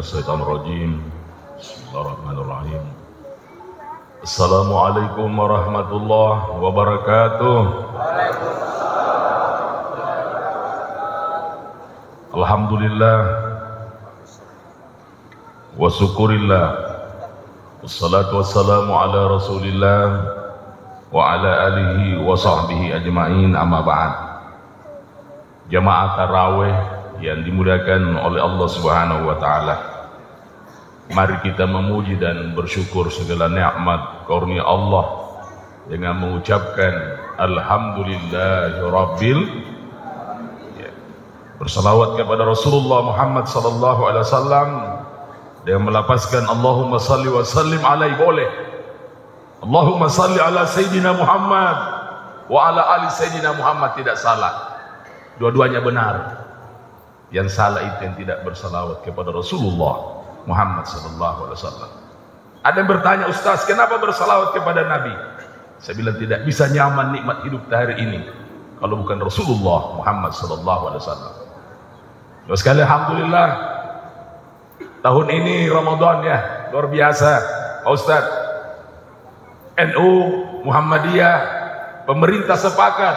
minasyaitonirrajim. Bismillahirrahmanirrahim. Assalamualaikum warahmatullahi wabarakatuh. Alhamdulillah wa syukurillah. Wassalatu wassalamu ala Rasulillah wa ala alihi wa sahbihi ajma'in, amma ba'd. Jamaah tarawih yang dimuliakan oleh Allah Subhanahu wa taala. Mari kita memuji dan bersyukur segala nikmat karunia Allah dengan mengucapkan alhamdulillahirabbil alamin. Bersalawat kepada Rasulullah Muhammad sallallahu alaihi wasallam dengan melapaskan Allahumma salli wa sallim alaihi, boleh. Allahumma salli ala Sayyidina Muhammad wa ala ali Sayyidina Muhammad, tidak salah. Dua-duanya benar. Yang salah itu yang tidak bersalawat kepada Rasulullah Muhammad sallallahu alaihi wasallam. Ada yang bertanya, Ustaz, kenapa bersalawat kepada Nabi? Saya bilang tidak bisa nyaman nikmat hidup hari ini kalau bukan Rasulullah Muhammad sallallahu alaihi wasallam. Terus sekali alhamdulillah, tahun ini Ramadan ya, luar biasa. Pak Ustaz, NU, Muhammadiyah, pemerintah sepakat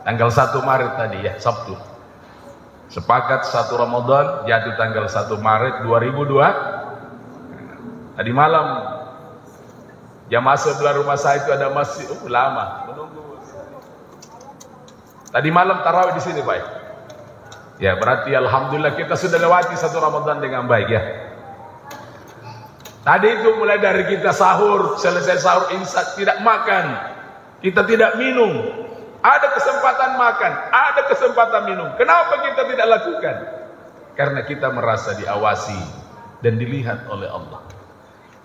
tanggal 1 Maret tadi ya, Sabtu. Sepakat 1 Ramadan jatuh tanggal 1 Maret 2002. Tadi malam jamaah sebelah rumah saya itu ada masjid lama menunggu. Tadi malam tarawih di sini, Pak. Ya, berarti alhamdulillah kita sudah lewati 1 Ramadan dengan baik ya. Tadi itu mulai dari kita sahur, selesai sahur imsak, tidak makan, kita tidak minum. Ada kesempatan makan, ada kesempatan minum. Kenapa kita tidak lakukan? Karena kita merasa diawasi dan dilihat oleh Allah.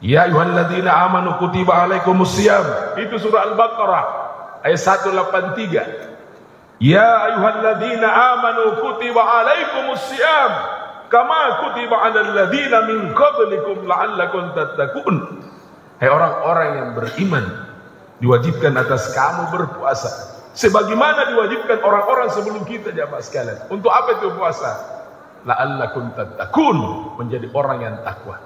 Ya ayyuhalladzina amanu kutiba alaikumusiyam. Itu surah Al-Baqarah ayat 183. Ya ayyuhalladzina amanu kutiba alaikumusiyam kama kutiba alal ladzina min qablikum la'allakum tattaqun. Hai orang-orang yang beriman, diwajibkan atas kamu berpuasa sebagaimana diwajibkan orang-orang sebelum kita, jamaah sekalian. Untuk apa itu puasa? La'allakum tattaqun, menjadi orang yang takwa.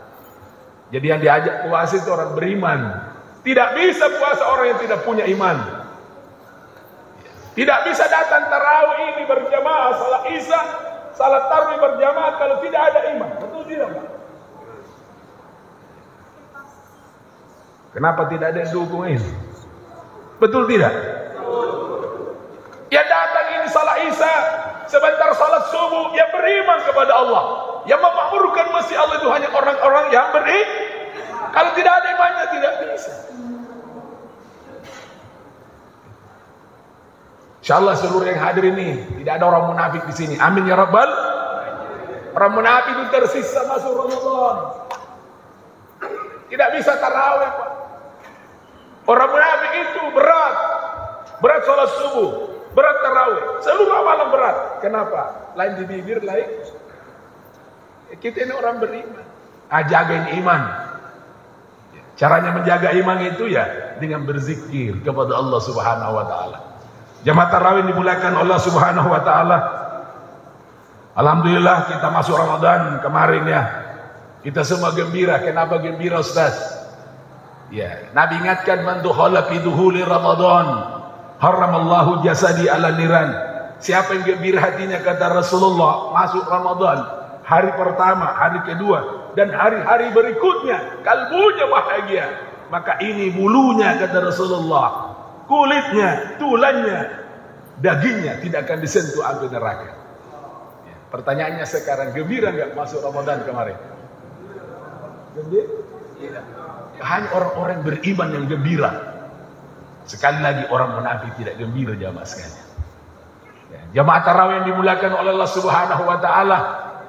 Jadi yang diajak puasa itu orang beriman. Tidak bisa puasa orang yang tidak punya iman. Tidak bisa datang tarawih ini berjamaah, salat isya, salat tarawih berjamaah kalau tidak ada iman. Betul tidak, Pak? Kenapa tidak ada yang dukung ini? Betul tidak? Ya datang ini salat isya, sebentar salat subuh, yang beriman kepada Allah. Yang memakmurkan masjid Allah itu hanya orang-orang yang beriman. Kalau tidak ada imannya tidak bisa. Insyaallah seluruh yang hadir ini tidak ada orang munafik di sini. Amin ya rabbal. Orang munafik itu tersisa masuk Ramadan. Tidak bisa tarawih, Pak. Orang munafik itu berat salat subuh, berat tarawih, seluruh malam berat. Kenapa? Lain di bibir, lain. Kita ini orang beriman. Jagain iman. Caranya menjaga iman itu ya dengan berzikir kepada Allah Subhanahu wa taala. Jamaah tarawih dimulakan Allah Subhanahu wa taala. Alhamdulillah kita masuk Ramadan kemarin ya. Kita semua gembira. Kenapa gembira, Ustaz? Ya, Nabi ingatkan man dukhala fi duhuli Ramadan haramallahu jasadi ala niran. Siapa yang gembira hatinya, kata Rasulullah, masuk Ramadan, hari pertama, hari kedua, dan hari-hari berikutnya, kalbunya bahagia, maka ini bulunya, kata Rasulullah, kulitnya, tulangnya, dagingnya tidak akan disentuh api neraka. Ya, pertanyaannya sekarang, gembira nggak masuk Ramadan kemarin? Gembira? Ya. Hanya orang-orang beriman yang gembira. Sekali lagi orang munafik tidak gembira, jamaah sekalian. Ya, jamaah tarawih yang dimuliakan oleh Allah Subhanahu wa taala.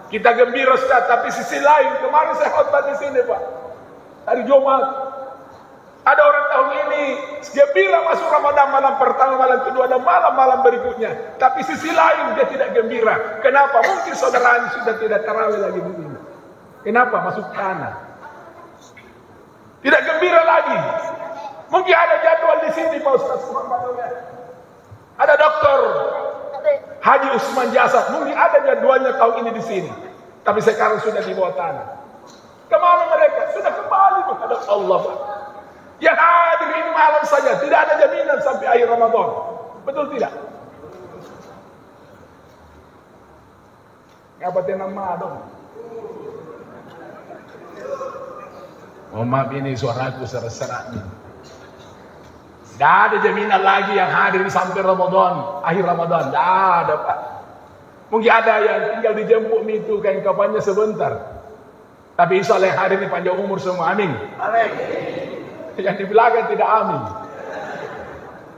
Kita gembira, Ustaz, tapi sisi lain kemarin saya khotbah di sini, Pak. Hari Jumat. Ada orang tahun ini gembira masuk Ramadan malam pertama, malam kedua, dan malam-malam berikutnya. Tapi sisi lain dia tidak gembira. Kenapa? Mungkin saudaranya sudah tidak tarawih lagi di sini. Kenapa? Masuk tanah. Tidak gembira lagi. Mungkin ada jadwal di sini, Pak Ustaz. Ada dokter Haji Usman Jasad, mungkin ada jadwalnya tahun ini di sini. Tapi sekarang sudah di bawah tanah. Kemana mereka? Sudah kembali menghadap Allah, Pak. Yang hadir ini malam saja, tidak ada jaminan sampai akhir Ramadan. Betul tidak? Ngapa tenang dong? Oh, maaf, ini suaraku serak-serak nih. Tidak ada jaminan lagi yang hadir sampai Ramadan, akhir Ramadan. Tidak ada, Pak. Mungkin ada yang tinggal dijemput itu kain kafannya sebentar. Tapi insya Allah yang hadir ini panjang umur semua. Amin. Amin. Yang di belakang tidak amin.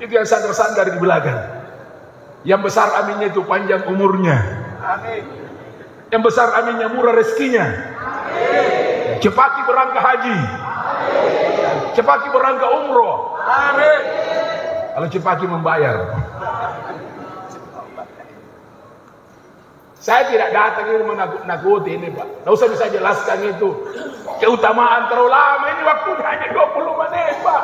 Itu yang sandar-sandar di belakang. Yang besar aminnya itu panjang umurnya. Amin. Yang besar aminnya murah rezekinya. Amin. Cepati berangkat haji. Amin. Cepati berangkat umroh. Amin. Kalau cepati membayar. Saya tidak datang ini menakut-nakuti ini, Pak. Tidak usah bisa jelaskan itu. Keutamaan terlalu lama, ini waktunya hanya 20 menit, Pak.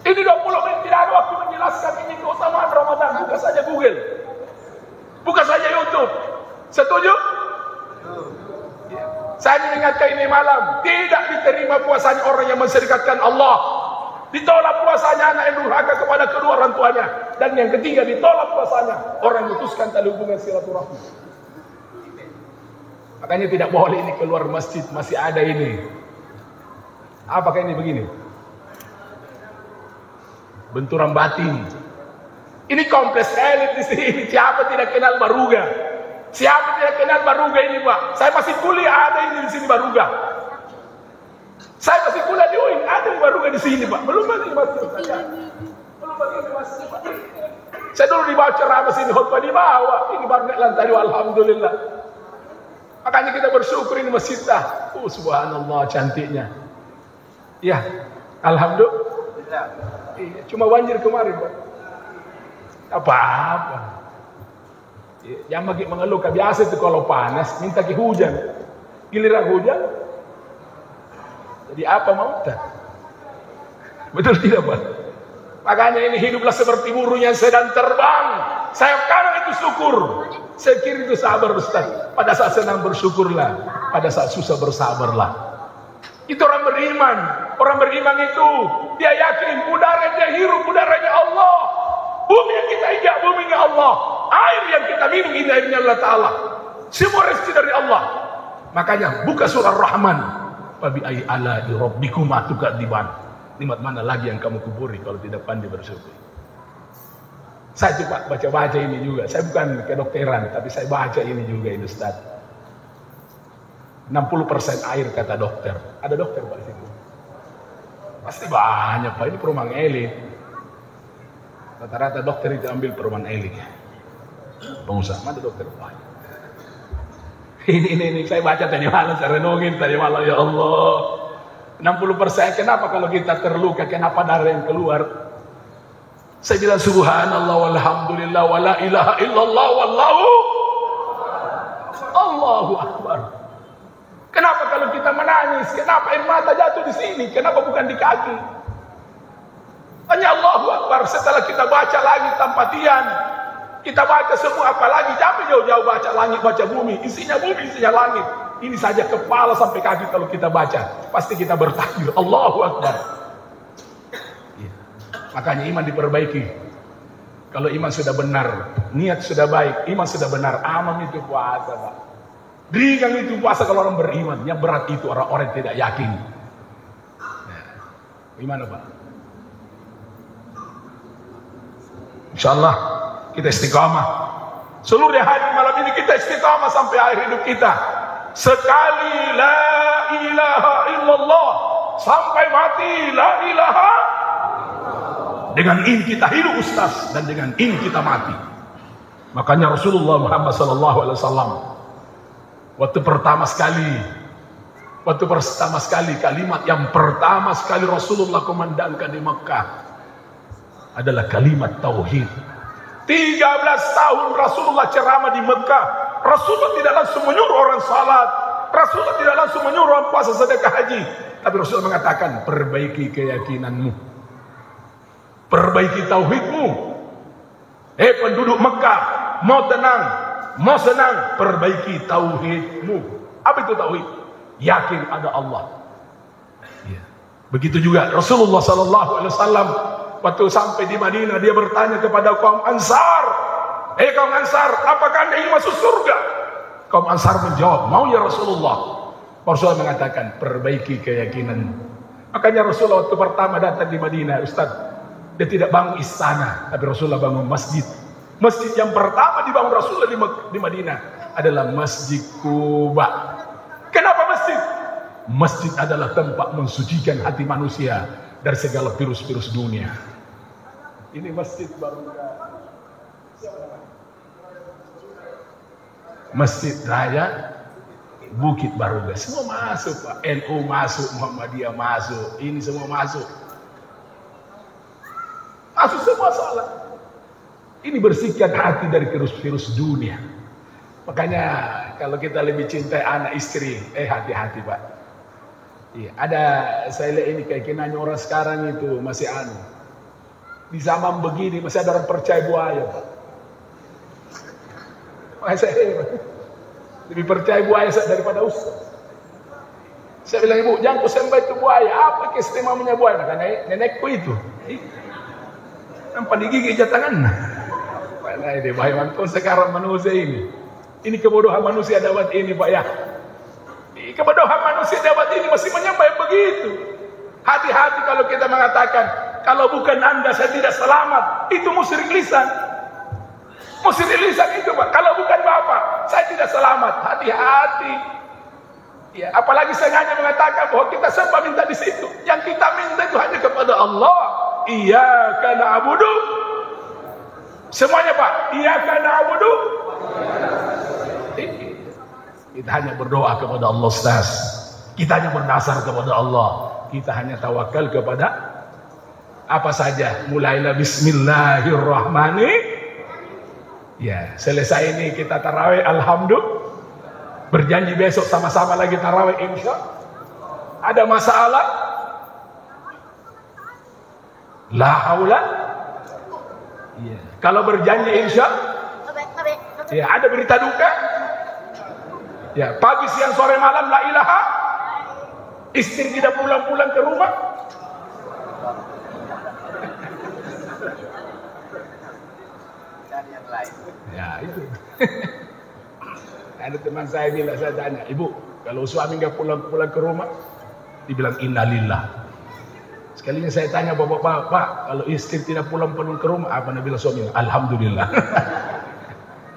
Ini 20 menit, tidak ada waktu menjelaskan ini keutamaan Ramadan. Buka saja Google. Buka saja YouTube. Setuju? Saya mengingatkan ini malam, tidak diterima puasanya orang yang menserikatkan Allah. Ditolak puasanya anak yang durhaka kepada kedua orang tuanya. Dan yang ketiga, ditolak puasanya orang yang memutuskan tali hubungan silaturahmi. Makanya tidak boleh ini keluar masjid, masih ada ini. Apakah ini begini? Benturan batin. Ini kompleks elit di sini. Siapa tidak kenal Baruga? Siapa tidak kenal Baruga ini, Pak? Saya masih kuliah ada ini di sini Baruga. Saya masih kuliah di UIN, ada yang Baruga di sini, Pak. Belum lagi masjid saja. Belum lagi masjid, Pak. Saya dulu dibawa ceramah sini, khutbah di bawah. Ini baru naik lantai, alhamdulillah. Makanya kita bersyukur ini masjid dah. Subhanallah cantiknya. Ya, alhamdulillah. Cuma banjir kemarin, Pak. Apa-apa. Jangan bagi mengeluh, biasa itu kalau panas minta ke hujan. Giliran hujan, jadi apa mau tak? Betul tidak, Pak? Makanya ini hiduplah seperti burung yang sedang terbang. Saya kadang itu syukur. Saya kira itu sabar, Ustaz. Pada saat senang bersyukurlah. Pada saat susah bersabarlah. Itu orang beriman. Orang beriman itu dia yakin udara dia hirup, udaranya Allah. Bumi yang kita injak, buminya Allah. Air yang kita minum, ini airnya Allah Ta'ala. Semua rezeki dari Allah. Makanya buka surah Rahman. Fabi ayyi ala'i rabbikuma tukadziban. Nikmat mana lagi yang kamu kuburi kalau tidak pandai bersyukur. Saya coba baca-baca ini juga. Saya bukan kedokteran, tapi saya baca ini juga ini, Ustaz. 60% air kata dokter. Ada dokter, Pak, di situ? Pasti banyak, Pak. Ini perumahan elit. Rata-rata dokter itu ambil perumahan elit. Pengusaha, mana dokter? Pak? Ini saya baca tadi malam, saya renungin tadi malam, ya Allah. 60%, kenapa kalau kita terluka, kenapa darah yang keluar? Saya bilang subhanallah walhamdulillah wala ilaha illallah wallahu Allahu akbar. Kenapa kalau kita menangis, kenapa air mata jatuh di sini, kenapa bukan di kaki? Hanya Allahu akbar. Setelah kita baca lagi tanpa tian, kita baca semua, apalagi jangan jauh-jauh baca langit, baca bumi, isinya langit. Ini saja kepala sampai kaki kalau kita baca, pasti kita bertakbir, Allahu Akbar. Ya. Makanya iman diperbaiki. Kalau iman sudah benar, niat sudah baik, iman sudah benar, aman itu puasa, Pak. Ringan itu puasa kalau orang beriman, yang berat itu orang-orang yang tidak yakin. Nah, gimana, Pak? Insyaallah kita istiqamah. Seluruh hari malam ini kita istiqamah sampai akhir hidup kita. Sekali la ilaha illallah sampai mati la ilaha. Dengan ini kita hidup, Ustaz, dan dengan ini kita mati. Makanya Rasulullah Muhammad SAW waktu pertama sekali kalimat yang pertama sekali Rasulullah kumandangkan di Mekah adalah kalimat tauhid. 13 tahun Rasulullah ceramah di Mekah. Rasulullah tidak langsung menyuruh orang salat. Rasulullah tidak langsung menyuruh orang puasa, sedekah, haji. Tapi Rasulullah mengatakan, perbaiki keyakinanmu, perbaiki tauhidmu. Penduduk Mekah, mau tenang, Mau senang, perbaiki tauhidmu. Apa itu tauhid? Yakin ada Allah. Ya. Begitu juga Rasulullah SAW waktu sampai di Madinah, dia bertanya kepada kaum Ansar, kaum Ansar, apakah anda ingin masuk surga? Kaum Ansar menjawab, mau ya Rasulullah. Rasulullah mengatakan, perbaiki keyakinan. Makanya Rasulullah waktu pertama datang di Madinah, Ustaz, dia tidak bangun istana, tapi Rasulullah bangun masjid. Masjid yang pertama dibangun Rasulullah di Madinah adalah Masjid Quba. Kenapa masjid? Masjid adalah tempat mensucikan hati manusia dari segala virus-virus dunia. Ini masjid baru. Masjid Raya Bukit Baruga. Semua masuk, Pak. NU masuk, Muhammadiyah masuk, ini semua masuk. Masuk semua salat. Ini bersihkan hati dari virus-virus dunia. Makanya kalau kita lebih cintai anak istri, hati-hati Pak. Iya, ada saya lihat ini keyakinannya orang sekarang itu masih di zaman begini masih ada orang percaya buaya Pak. Makanya saya lebih percaya buaya daripada ustaz. Saya bilang, ibu jangan kau sembah itu buaya. Apa keistimewanya buaya? Makanya nenekku itu nampak digigit tangan. Mana ini bahaya mantul sekarang manusia ini. Ini kebodohan manusia dapat ini Pak ya. Kebodohan manusia dapat ini masih menyembah begitu. Hati-hati kalau kita mengatakan, kalau bukan anda saya tidak selamat. Itu musyrik lisan. Musyrik lisan itu Pak. Kalau bukan Bapak saya tidak selamat. Hati-hati. Ya, apalagi saya hanya mengatakan bahwa kita sembah minta di situ. Yang kita minta itu hanya kepada Allah. Iyyaka na'budu. Semuanya Pak. Iyyaka na'budu. Kita hanya berdoa kepada Allah Ustaz. Kita hanya berdasar kepada Allah. Kita hanya tawakal kepada apa saja. Mulailah bismillahirrahmanirrahim. Ya, selesai ini kita tarawih, alhamdulillah. Berjanji besok sama-sama lagi tarawih insya. Ada masalah? La haula. Ya. Kalau berjanji insya. Ya, ada berita duka. Ya, pagi, siang, sore, malam la ilaha. Istri tidak pulang-pulang ke rumah. Ya itu. Ada teman saya bilang, saya tanya, ibu kalau suami nggak pulang-pulang ke rumah, dibilang innalillah. Sekalinya saya tanya bapak-bapak, kalau istri tidak pulang-pulang ke rumah, apa nabi bilang suami? Alhamdulillah.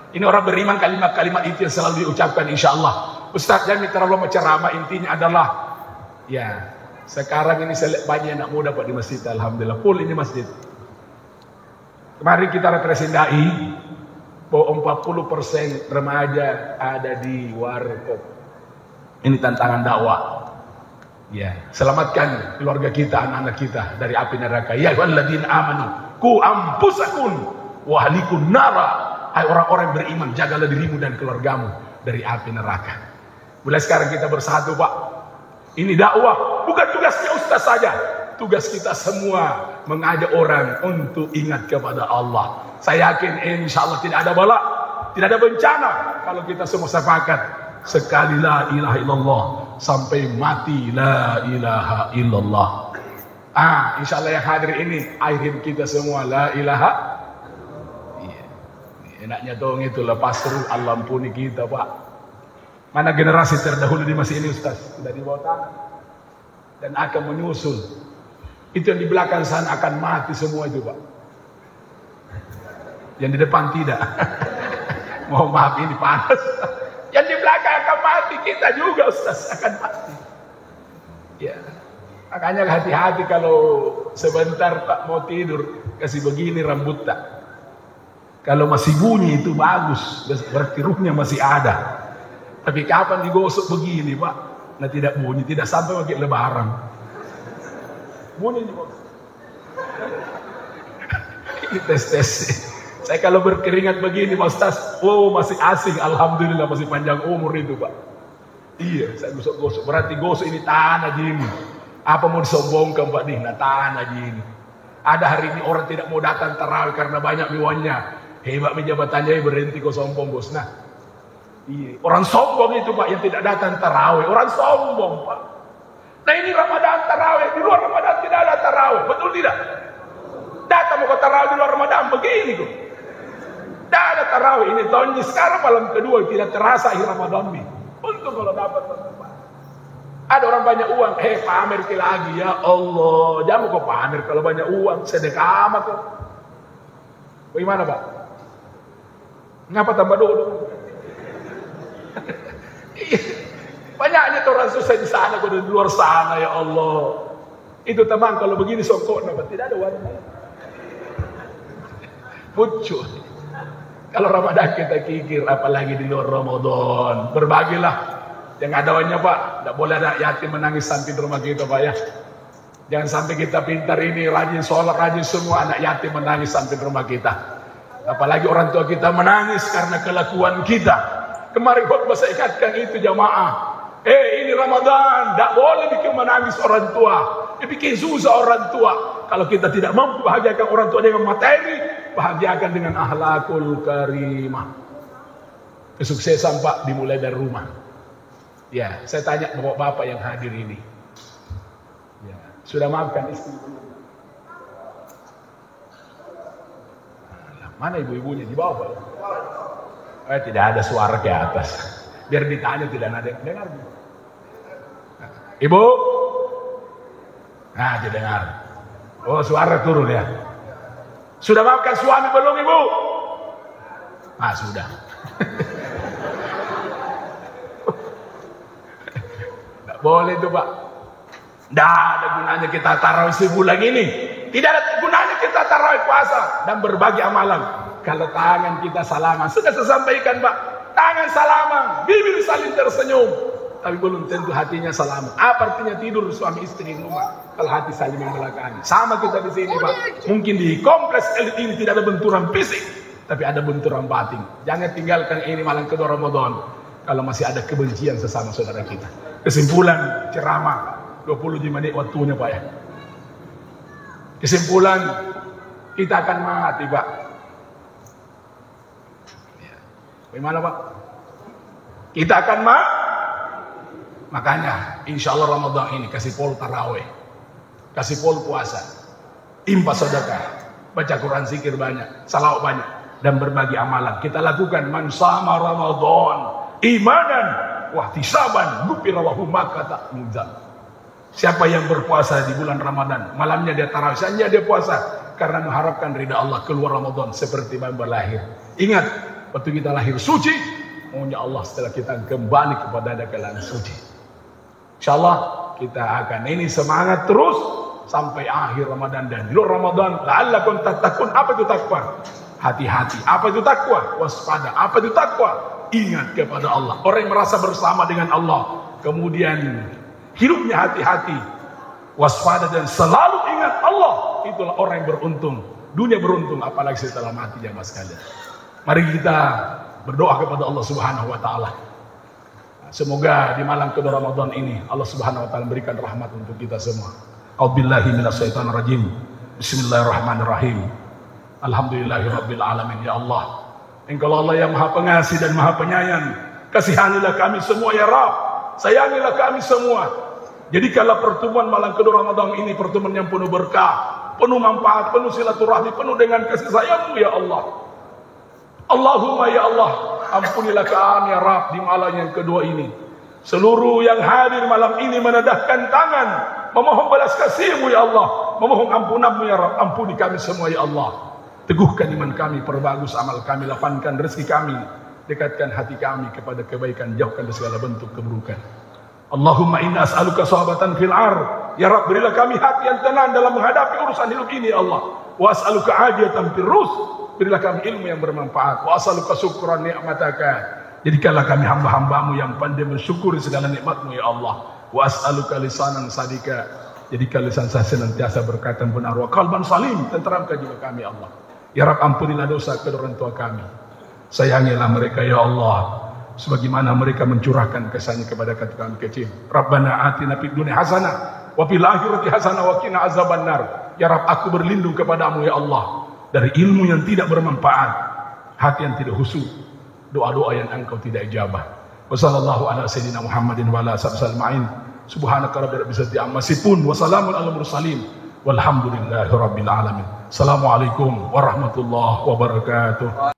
Ini orang beriman kalimat-kalimat itu yang selalu diucapkan insyaallah. Ustaz jangan terlalu ceramah, intinya adalah ya sekarang ini saya lihat banyak anak muda Pak di masjid, alhamdulillah full ini masjid. Kemarin kita representasi bahwa 40% remaja ada di warkop. Ini tantangan dakwah. Ya, selamatkan keluarga kita, anak-anak kita dari api neraka. Ya ayyuhalladzina amanu qu anfusakum wa ahlikum nara. Hai orang-orang beriman, jagalah dirimu dan keluargamu dari api neraka. Mulai sekarang kita bersatu Pak. Ini dakwah, bukan tugasnya ustaz saja. Tugas kita semua mengajak orang untuk ingat kepada Allah. Saya yakin insya Allah tidak ada bala, tidak ada bencana kalau kita semua sepakat sekali la ilaha illallah sampai mati la ilaha illallah. Insya Allah yang hadir ini akhir kita semua la ilaha. Iya. Enaknya dong itu lepas terus Allah ampuni kita Pak. Mana generasi terdahulu di masjid ini Ustaz sudah di bawah tanah dan akan menyusul. Itu yang di belakang sana akan mati semua itu Pak. Yang di depan tidak. Mohon maaf ini panas. Yang di belakang akan mati, kita juga Ustaz akan mati. Ya. Makanya hati-hati kalau sebentar tak mau tidur kasih begini rambut tak. Kalau masih bunyi itu bagus, berarti ruhnya masih ada. Tapi kapan digosok begini Pak? Nah tidak bunyi, tidak sampai pakai lebaran. Bunyi nih Bos. Ini tes. Saya kalau berkeringat begini Pak Ustaz, masih asing, alhamdulillah masih panjang umur itu Pak. Iya, saya gosok-gosok. Berarti gosok ini tahan aja ini. Apa mau disombongkan Pak nih? Nah tahan aja ini. Ada hari ini orang tidak mau datang tarawih karena banyak miwannya. Hebat jabatannya berhenti kau sombong bos. Nah Iya, orang sombong itu Pak yang tidak datang tarawih, orang sombong Pak. Nah ini Ramadan tarawih, di luar Ramadan tidak ada tarawih, betul tidak? Datang mau ke tarawih di luar Ramadan begini kok. Tidak ada tarawih, ini tahun ini sekarang malam kedua tidak terasa akhir Ramadan ini. Untung kalau dapat Pak. Ada orang banyak uang, pamer lagi ya Allah, jangan kok pamer kalau banyak uang, sedekah amat kok. Bagaimana Pak? Ngapa tambah dulu? Banyaknya orang susah di sana, kok di luar sana ya Allah. Itu teman kalau begini songkok, tidak ada warna. Pucuk. Kalau Ramadan kita kikir, apalagi di luar Ramadan. Berbagilah. Yang ada uangnya Pak, tidak boleh ada yatim menangis sampai di rumah kita Pak ya. Jangan sampai kita pintar ini, rajin sholat, rajin semua, anak yatim menangis sampai di rumah kita. Apalagi orang tua kita menangis karena kelakuan kita. Kemarin khotbah saya ingatkan itu jamaah. Ini Ramadan, tidak boleh bikin menangis orang tua, bikin susah orang tua. Kalau kita tidak mampu bahagiakan orang tua dengan materi, bahagiakan dengan akhlakul karimah. Kesuksesan Pak dimulai dari rumah. Ya, saya tanya bapak-bapak yang hadir ini. Ya, sudah maafkan istri? Mana ibu-ibunya di bawah Pak? Tidak ada suara ke atas. Biar ditanya tidak ada yang dengar. Ibu? Nah, didengar. Oh, suara turun ya. Sudah maafkan suami belum Ibu? Ah, sudah. Tidak boleh itu Pak. Tidak ada gunanya kita tarawih sebulan ini. Tidak ada gunanya kita tarawih puasa dan berbagi amalan kalau tangan kita salaman. Sudah saya sampaikan Pak, tangan salaman, bibir saling tersenyum, tapi belum tentu hatinya salaman. Apa artinya tidur suami istri di rumah kalau hati saling membelakangi? Sama kita di sini Pak. Mungkin di kompleks elit ini tidak ada benturan fisik, tapi ada benturan batin. Jangan tinggalkan ini malam kedua Ramadan kalau masih ada kebencian sesama saudara kita. Kesimpulan ceramah 25 menit waktunya Pak ya. Kesimpulan, kita akan mati Pak. Bagaimana Pak? Kita akan makanya insya Allah Ramadan ini kasih pol tarawih, kasih pol puasa, impas sedekah, baca Quran, zikir banyak, salawat banyak, dan berbagi amalan. Kita lakukan man sama Ramadan imanan wahtisaban ghufira lahu ma taqaddama. Siapa yang berpuasa di bulan Ramadan, malamnya dia tarawih, siangnya dia puasa karena mengharapkan ridha Allah, keluar Ramadan seperti bayi lahir. Ingat, waktu kita lahir suci, maunya Allah setelah kita kembali kepada keadaan suci. Insyaallah kita akan ini semangat terus sampai akhir Ramadan dan di luar Ramadan. La'allakum tattaqun. Apa itu takwa? Hati-hati. Apa itu takwa? Waspada. Apa itu takwa? Ingat kepada Allah. Orang yang merasa bersama dengan Allah, kemudian hidupnya hati-hati, waspada dan selalu ingat Allah, itulah orang yang beruntung. Dunia beruntung, apalagi setelah mati jamaah sekalian. Mari kita berdoa kepada Allah Subhanahu wa taala. Semoga di malam kedua Ramadan ini Allah Subhanahu wa taala berikan rahmat untuk kita semua. A'udzubillahi minasyaitonir rajim. Bismillahirrahmanirrahim. Alhamdulillahirabbil alamin. Ya Allah, Engkau Allah yang Maha Pengasih dan Maha Penyayang. Kasihanilah kami semua ya Rabb. Sayangilah kami semua. Jadikanlah pertemuan malam kedua Ramadan ini pertemuan yang penuh berkah, penuh manfaat, penuh silaturahmi, penuh dengan kasih sayang-Mu ya Allah. Allahumma ya Allah, ampunilah kami ya Rabb di malam yang kedua ini. Seluruh yang hadir malam ini menedahkan tangan, memohon balas kasih-Mu ya Allah, memohon ampunan-Mu ya Rabb. Ampuni kami semua ya Allah. Teguhkan iman kami, perbagus amal kami, lapangkan rezeki kami, dekatkan hati kami kepada kebaikan, jauhkan dari segala bentuk keburukan. Allahumma inna as'aluka sahabatan fil ar. Ya Rabb, berilah kami hati yang tenang dalam menghadapi urusan hidup ini ya Allah. Wa as'aluka ajatan fir rus. Berilah kami ilmu yang bermanfaat. Wa as'aluka syukran ni'mataka. Jadikanlah kami hamba-hamba-Mu yang pandai bersyukuri segala nikmat-Mu ya Allah. Wa as'aluka lisanan sadika. Jadikan lisan saya senantiasa berkata benar, wa qalban salim, tenteramkan jiwa kami ya Allah. Ya Rabb, ampunilah dosa kedua orang tua kami. Sayangilah mereka ya Allah, sebagaimana mereka mencurahkan kasihnya kepada kami kecil. Rabbana atina fid dunya hasanah wa fil akhirati hasanah wa qina azabannar. Ya Rabb, aku berlindung kepadamu ya Allah dari ilmu yang tidak bermanfaat, hati yang tidak khusyuk, doa-doa yang engkau tidak ijabah. Wassallallahu ala sayyidina Muhammadin wa ala sahbihi ajma'in. Subhanaka rabbil izzati amma yasifun wa salamun alal mursalin walhamdulillahi rabbil alamin. Assalamualaikum warahmatullahi wabarakatuh.